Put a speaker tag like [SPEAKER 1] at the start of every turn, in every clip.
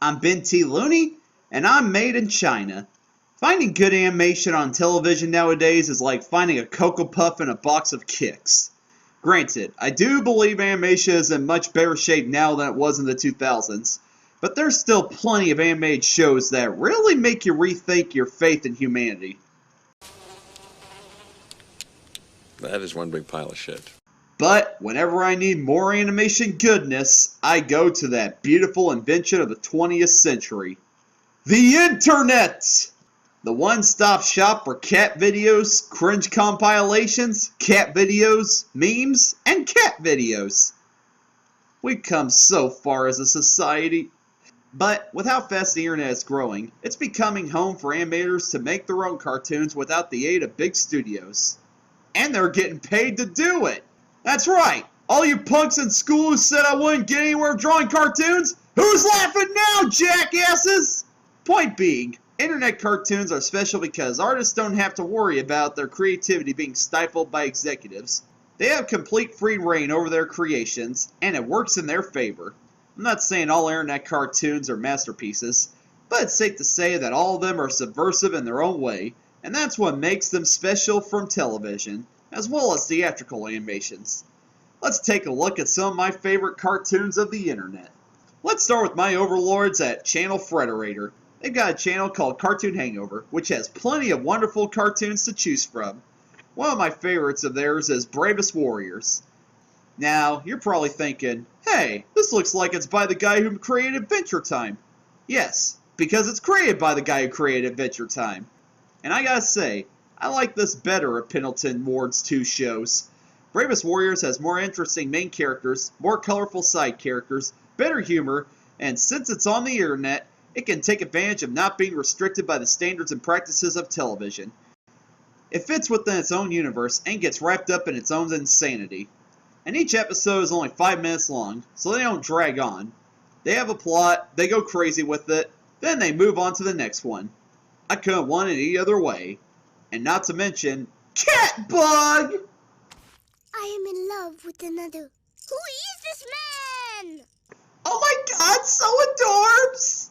[SPEAKER 1] I'm Benthelooney, and I'm made in China. Finding good animation on television nowadays is like finding a Cocoa Puff in a box of Kix. Granted, I do believe animation is in much better shape now than it was in the 2000s, but there's still plenty of animated shows that really make you rethink your faith in humanity.
[SPEAKER 2] That is one big pile of shit.
[SPEAKER 1] But whenever I need more animation goodness, I go to that beautiful invention of the 20th century. The Internet! The one-stop shop for cat videos, cringe compilations, cat videos, memes, and cat videos. We've come so far as a society. But with how fast the internet is growing, it's becoming home for animators to make their own cartoons without the aid of big studios. And they're getting paid to do it! That's right! All you punks in school who said I wouldn't get anywhere drawing cartoons, who's laughing now, jackasses? Point being, internet cartoons are special because artists don't have to worry about their creativity being stifled by executives. They have complete free reign over their creations, and it works in their favor. I'm not saying all internet cartoons are masterpieces, but it's safe to say that all of them are subversive in their own way, and that's what makes them special from television, as well as theatrical animations. Let's take a look at some of my favorite cartoons of the internet. Let's start with my overlords at Channel Frederator. They've got a channel called Cartoon Hangover, which has plenty of wonderful cartoons to choose from. One of my favorites of theirs is Bravest Warriors. Now, you're probably thinking, hey, this looks like it's by the guy who created Adventure Time. Yes, because it's created by the guy who created Adventure Time. And I gotta say, I like this better of Pendleton Ward's two shows. Bravest Warriors has more interesting main characters, more colorful side characters, better humor, and since it's on the internet, it can take advantage of not being restricted by the standards and practices of television. It fits within its own universe and gets wrapped up in its own insanity. And each episode is only 5 minutes long, so they don't drag on. They have a plot, they go crazy with it, then they move on to the next one. I couldn't want it any other way. And not to mention, Cat Bug!
[SPEAKER 3] I am in love with another. Who is this man?
[SPEAKER 1] Oh my god, so adorbs!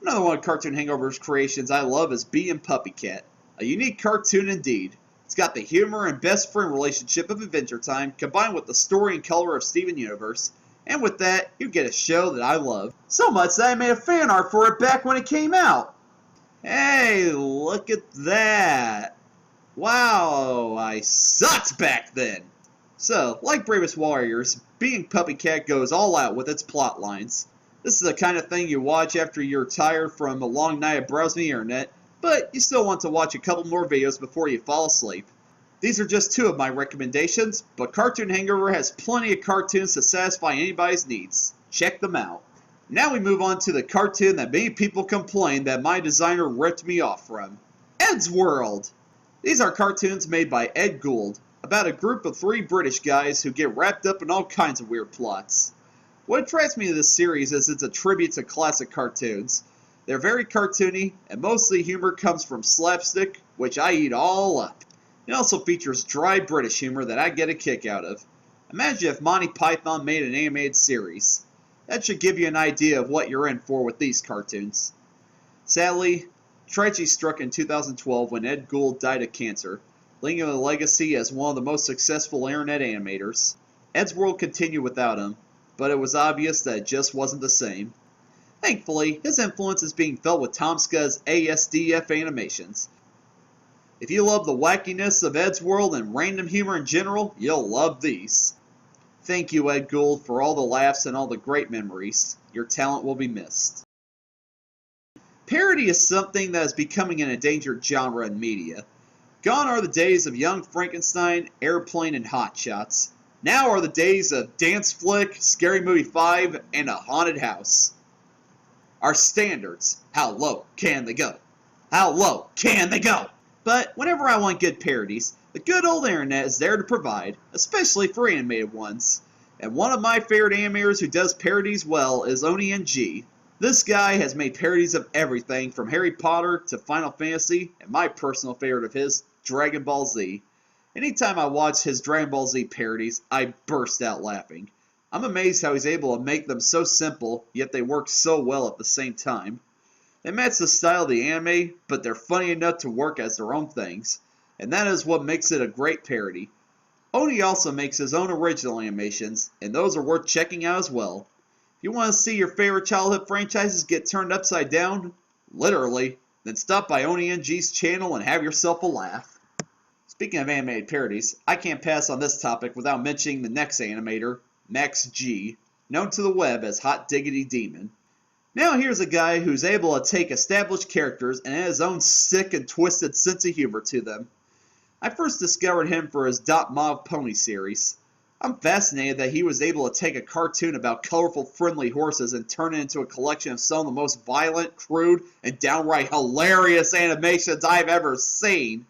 [SPEAKER 1] Another one of Cartoon Hangover's creations I love is Bee and Puppy Cat. A unique cartoon indeed. It's got the humor and best friend relationship of Adventure Time combined with the story and color of Steven Universe. And with that, you get a show that I love. So much that I made a fan art for it back when it came out. Hey, look at that. Wow, I sucked back then. So, like Bravest Warriors, Being Puppy Cat goes all out with its plot lines. This is the kind of thing you watch after you're tired from a long night of browsing the internet, but you still want to watch a couple more videos before you fall asleep. These are just two of my recommendations, but Cartoon Hangover has plenty of cartoons to satisfy anybody's needs. Check them out. Now we move on to the cartoon that many people complain that my designer ripped me off from. Ed's World! These are cartoons made by Ed Gould, about a group of 3 British guys who get wrapped up in all kinds of weird plots. What attracts me to this series is it's a tribute to classic cartoons. They're very cartoony, and most of the humor comes from slapstick, which I eat all up. It also features dry British humor that I get a kick out of. Imagine if Monty Python made an animated series. That should give you an idea of what you're in for with these cartoons. Sadly, tragedy struck in 2012 when Ed Gould died of cancer, leaving him a legacy as one of the most successful internet animators. Ed's World continued without him, but it was obvious that it just wasn't the same. Thankfully, his influence is being felt with Tomska's ASDF animations. If you love the wackiness of Ed's World and random humor in general, you'll love these. Thank you, Ed Gould, for all the laughs and all the great memories. Your talent will be missed. Parody is something that is becoming an endangered genre in media. Gone are the days of Young Frankenstein, Airplane, and Hot Shots. Now are the days of Dance Flick, Scary Movie 5, and A Haunted House. Our standards, how low can they go? How low can they go? But whenever I want good parodies, the good old internet is there to provide, especially for animated ones. And one of my favorite animators who does parodies well is OniNG. This guy has made parodies of everything from Harry Potter to Final Fantasy, and my personal favorite of his, Dragon Ball Z. Anytime I watch his Dragon Ball Z parodies, I burst out laughing. I'm amazed how he's able to make them so simple, yet they work so well at the same time. They match the style of the anime, but they're funny enough to work as their own things, and that is what makes it a great parody. Oni also makes his own original animations, and those are worth checking out as well. If you want to see your favorite childhood franchises get turned upside down, literally, then stop by Oni NG's channel and have yourself a laugh. Speaking of animated parodies, I can't pass on this topic without mentioning the next animator, Max G, known to the web as Hot Diggity Demon. Now here's a guy who's able to take established characters and add his own sick and twisted sense of humor to them. I first discovered him for his Dot Mauve Pony series. I'm fascinated that he was able to take a cartoon about colorful, friendly horses and turn it into a collection of some of the most violent, crude, and downright hilarious animations I've ever seen.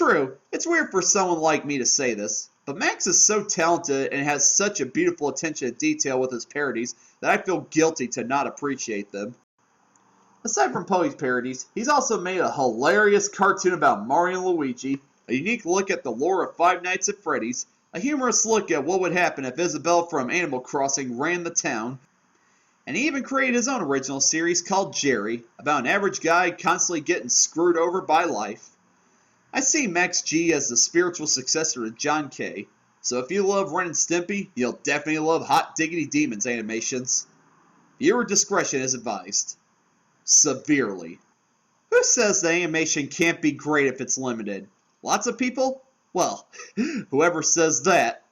[SPEAKER 1] True, it's weird for someone like me to say this, but Max is so talented and has such a beautiful attention to detail with his parodies that I feel guilty to not appreciate them. Aside from Pony's parodies, he's also made a hilarious cartoon about Mario and Luigi, a unique look at the lore of Five Nights at Freddy's, a humorous look at what would happen if Isabelle from Animal Crossing ran the town, and he even created his own original series called Jerry, about an average guy constantly getting screwed over by life. I see Max G as the spiritual successor to John K, so if you love Ren and Stimpy, you'll definitely love Hot Diggity Demon's animations. Viewer discretion is advised. Severely. Who says the animation can't be great if it's limited? Lots of people? Well, whoever says that,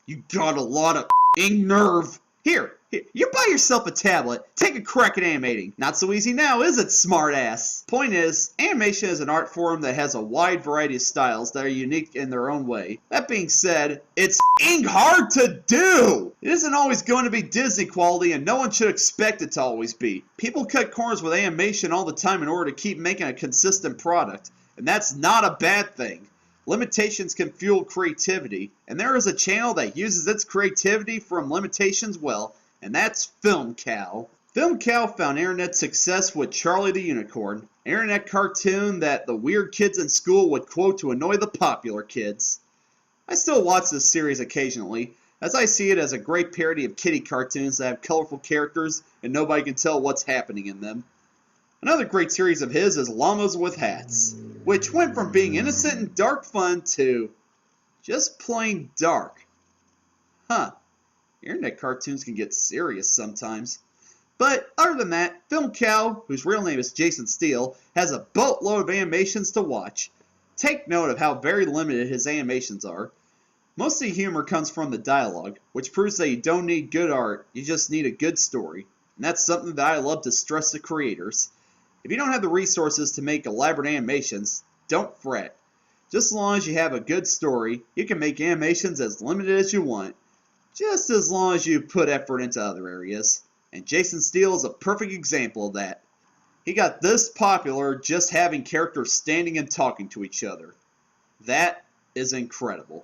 [SPEAKER 1] you got a lot of nerve. Here, you buy yourself a tablet, take a crack at animating. Not so easy now, is it, smartass? Point is, animation is an art form that has a wide variety of styles that are unique in their own way. That being said, it's hard to do! It isn't always going to be Disney quality, and no one should expect it to always be. People cut corners with animation all the time in order to keep making a consistent product, and that's not a bad thing. Limitations can fuel creativity, and there is a channel that uses its creativity from limitations well, and that's Film Cow. Film Cow found internet success with Charlie the Unicorn, an internet cartoon that the weird kids in school would quote to annoy the popular kids. I still watch this series occasionally, as I see it as a great parody of kiddie cartoons that have colorful characters and nobody can tell what's happening in them. Another great series of his is Llamas with Hats, which went from being innocent and dark fun to just plain dark. Huh, internet cartoons can get serious sometimes. But other than that, Film Cow, whose real name is Jason Steele, has a boatload of animations to watch. Take note of how very limited his animations are. Most of the humor comes from the dialogue, which proves that you don't need good art, you just need a good story. And that's something that I love to stress to creators. If you don't have the resources to make elaborate animations, don't fret. Just as long as you have a good story, you can make animations as limited as you want, just as long as you put effort into other areas. And Jason Steele is a perfect example of that. He got this popular just having characters standing and talking to each other. That is incredible.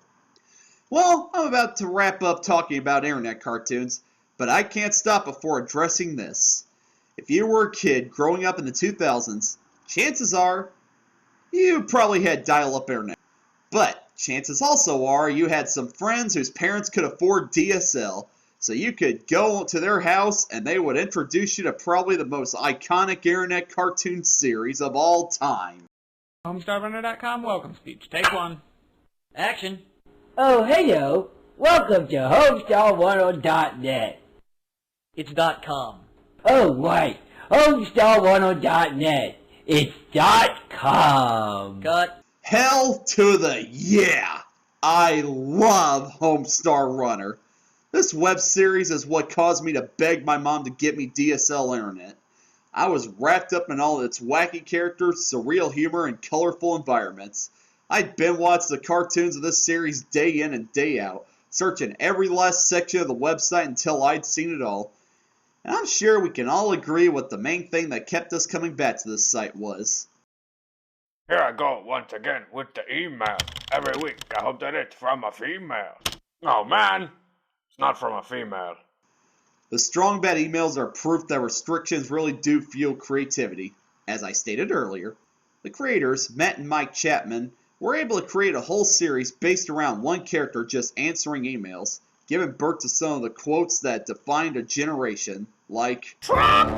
[SPEAKER 1] Well, I'm about to wrap up talking about internet cartoons, but I can't stop before addressing this. If you were a kid growing up in the 2000s, chances are you probably had dial-up internet. But chances also are you had some friends whose parents could afford DSL, so you could go to their house and they would introduce you to probably the most iconic internet cartoon series of all time.
[SPEAKER 4] HomestarRunner.com welcome speech. Take one. Action.
[SPEAKER 5] Oh, hello. Welcome to HomestarRunner.net.
[SPEAKER 4] It's .com.
[SPEAKER 5] Oh, right. HomestarRunner.net. It's .com.
[SPEAKER 4] Cut.
[SPEAKER 1] Hell to the yeah! I love Homestar Runner. This web series is what caused me to beg my mom to get me DSL internet. I was wrapped up in all its wacky characters, surreal humor, and colorful environments. I'd binge-watched the cartoons of this series day in and day out, searching every last section of the website until I'd seen it all. And I'm sure we can all agree what the main thing that kept us coming back to this site was.
[SPEAKER 6] Here I go once again with the email. Every week I hope that it's from a female. Oh man, it's not from a female.
[SPEAKER 1] The strong bad emails are proof that restrictions really do fuel creativity, as I stated earlier. The creators, Matt and Mike Chapman, were able to create a whole series based around one character just answering emails, giving birth to some of the quotes that defined a generation, like
[SPEAKER 6] Tractor!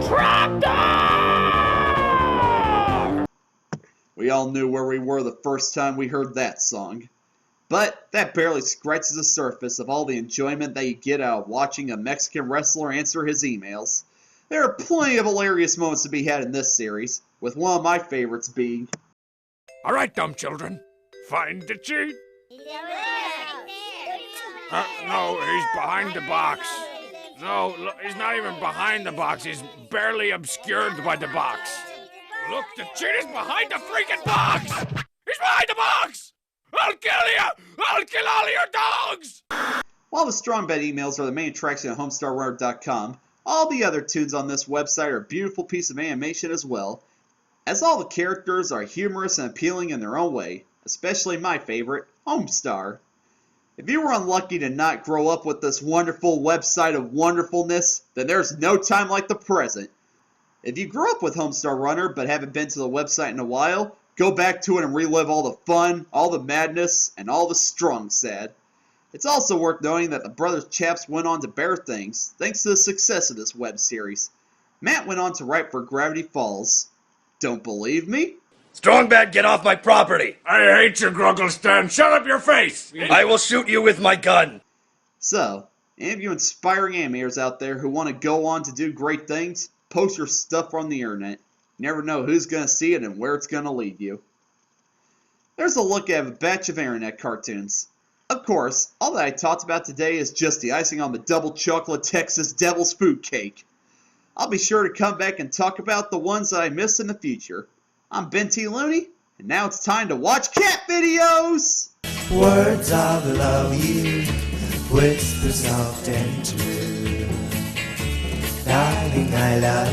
[SPEAKER 6] Tractor!
[SPEAKER 1] We all knew where we were the first time we heard that song. But that barely scratches the surface of all the enjoyment that you get out of watching a Mexican wrestler answer his emails. There are plenty of hilarious moments to be had in this series, with one of my favorites being,
[SPEAKER 6] All right, dumb children. Find the cheat. No, he's behind the box. No, look, he's not even behind the box. He's barely obscured by the box. Look, the cheat is behind the freaking box! He's behind the box! I'll kill you! I'll kill all of your dogs!
[SPEAKER 1] while the strong bed emails are the main attraction at HomestarRunner.com, all the other tunes on this website are a beautiful piece of animation as well, as all the characters are humorous and appealing in their own way, especially my favorite, Homestar. If you were unlucky to not grow up with this wonderful website of wonderfulness, then there's no time like the present. If you grew up with Homestar Runner but haven't been to the website in a while, go back to it and relive all the fun, all the madness, and all the strong sad. It's also worth noting that the brothers Chaps went on to better things thanks to the success of this web series. Matt went on to write for Gravity Falls. Don't believe me?
[SPEAKER 7] Strongbad, get off my property!
[SPEAKER 6] I hate you, Grugglestan. Shut up your face!
[SPEAKER 7] I will shoot you with my gun!
[SPEAKER 1] So, any of you inspiring animators out there who want to go on to do great things, post your stuff on the internet. You never know who's going to see it and where it's going to lead you. There's a look at a batch of internet cartoons. Of course, all that I talked about today is just the icing on the double chocolate Texas Devil's Food Cake. I'll be sure to come back and talk about the ones that I missed in the future. I'm Benthelooney, and now it's time to watch cat videos!
[SPEAKER 8] Words of love you whisper soft and true. Darling, I love